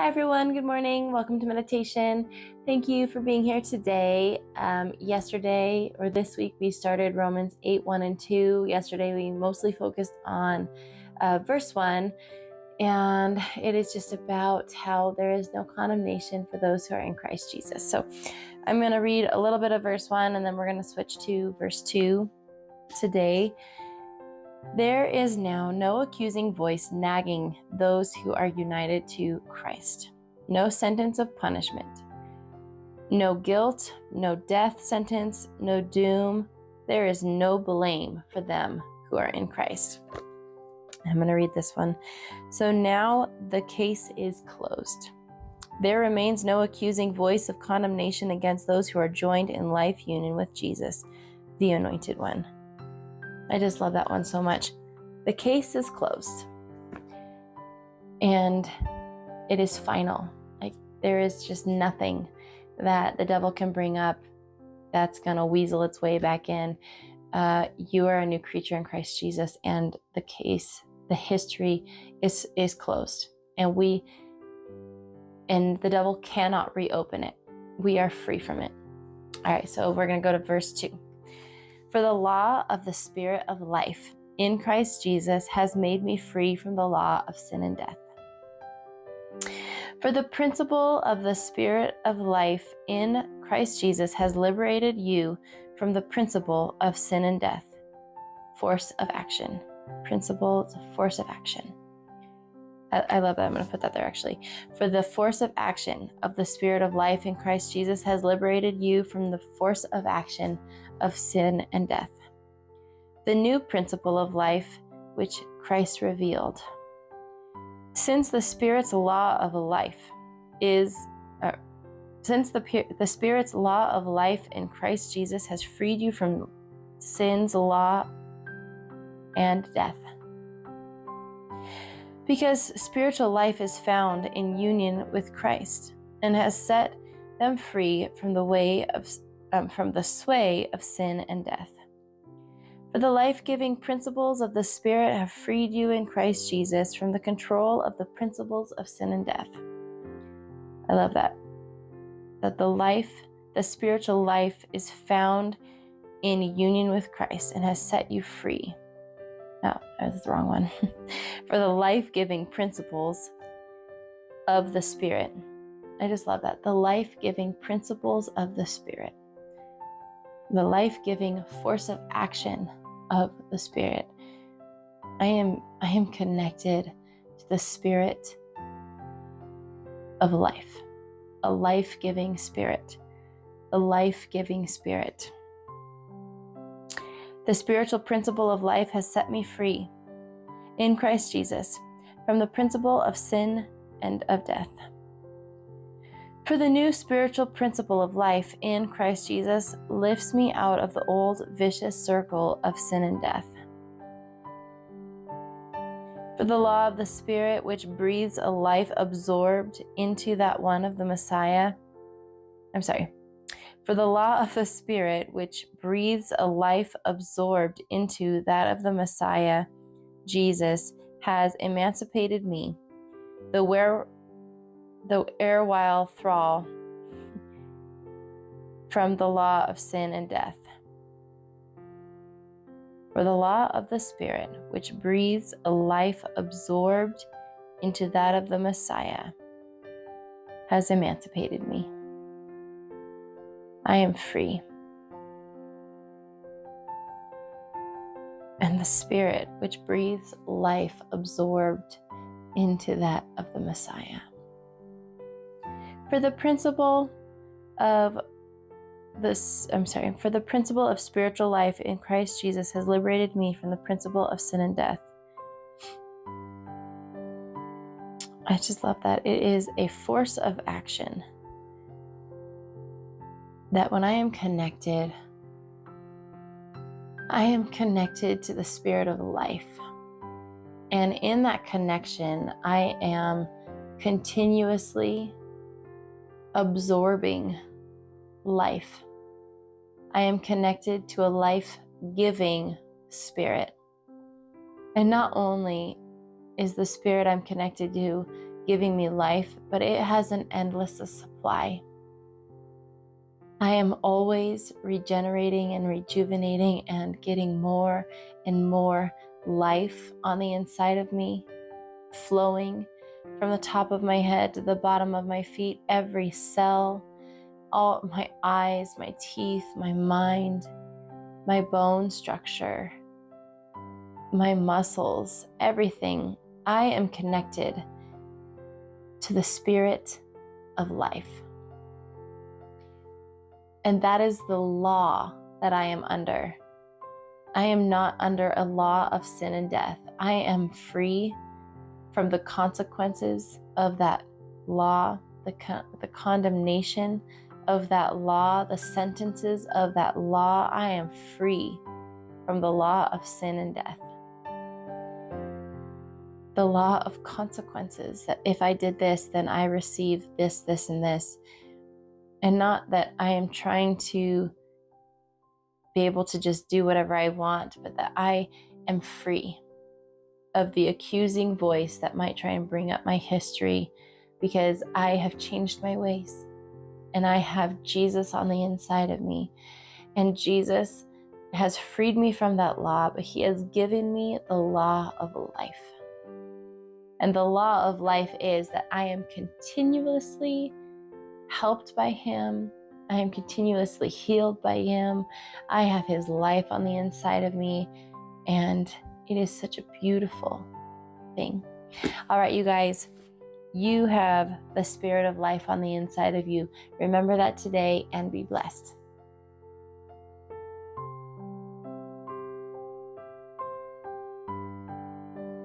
Hi everyone, good morning. Welcome to meditation. Thank you for being here today. Yesterday or this week we started Romans 8, 1 and 2. Yesterday we mostly focused on verse 1, and it is just about how there is no condemnation for those who are in Christ Jesus. So I'm going to read a little bit of verse 1 and then we're going to switch to verse 2 today. There is now no accusing voice nagging those who are united to Christ. No sentence of punishment. No guilt, no death sentence, no doom. There is no blame for them who are in Christ. I'm going to read this one. So now the case is closed. There remains no accusing voice of condemnation against those who are joined in life union with Jesus, the Anointed One. I just love that one so much. The case is closed. And it is final. Like, there is just nothing that the devil can bring up that's going to weasel its way back in. You are a new creature in Christ Jesus, and the case, the history is closed. And the devil cannot reopen it. We are free from it. All right, so we're going to go to verse 2. For the law of the Spirit of life in Christ Jesus has made me free from the law of sin and death. For the principle of the Spirit of life in Christ Jesus has liberated you from the principle of sin and death. Force of action. Principle, force of action. I love that. I'm going to put that there actually. For the force of action of the Spirit of life in Christ Jesus has liberated you from the force of action of sin and death. The new principle of life which Christ revealed. Since the Spirit's law of life since the Spirit's law of life in Christ Jesus has freed you from sin's law and death. Because spiritual life is found in union with Christ and has set them free from the sway of sin and death. For the life-giving principles of the Spirit have freed you in Christ Jesus from the control of the principles of sin and death. I love that. That the spiritual life is found in union with Christ and has set you free. Oh, that was the wrong one. For the life-giving principles of the Spirit. I just love that. The life-giving principles of the Spirit. The life-giving force of action of the Spirit. I am connected to the Spirit of life. A life-giving Spirit. A life-giving Spirit. The spiritual principle of life has set me free in Christ Jesus from the principle of sin and of death. For the new spiritual principle of life in Christ Jesus lifts me out of the old vicious circle of sin and death. For the law of the Spirit which breathes a life absorbed into that one of the Messiah. For the law of the Spirit which breathes a life absorbed into that of the Messiah, Jesus, has emancipated me, the erewhile thrall, from the law of sin and death. For the law of the Spirit which breathes a life absorbed into that of the Messiah has emancipated me. I am free. And the Spirit which breathes life absorbed into that of the Messiah. For the principle of spiritual life in Christ Jesus has liberated me from the principle of sin and death. I just love that. It is a force of action. That when I am connected to the Spirit of life. And in that connection, I am continuously absorbing life. I am connected to a life-giving Spirit. And not only is the Spirit I'm connected to giving me life, but it has an endless supply. I am always regenerating and rejuvenating and getting more and more life on the inside of me, flowing from the top of my head to the bottom of my feet, every cell, all my eyes, my teeth, my mind, my bone structure, my muscles, everything. I am connected to the spirit of life. And that is the law that I am under. I am not under a law of sin and death. I am free from the consequences of that law, the condemnation of that law, the sentences of that law. I am free from the law of sin and death. The law of consequences, that if I did this, then I receive this, this, and this. And not that I am trying to be able to just do whatever I want, but that I am free of the accusing voice that might try and bring up my history, because I have changed my ways and I have Jesus on the inside of me. And Jesus has freed me from that law, but he has given me the law of life. And the law of life is that I am continuously helped by him. I am continuously healed by him. I have his life on the inside of me, and it is such a beautiful thing. All right, you guys, you have the spirit of life on the inside of you. Remember that today and be blessed.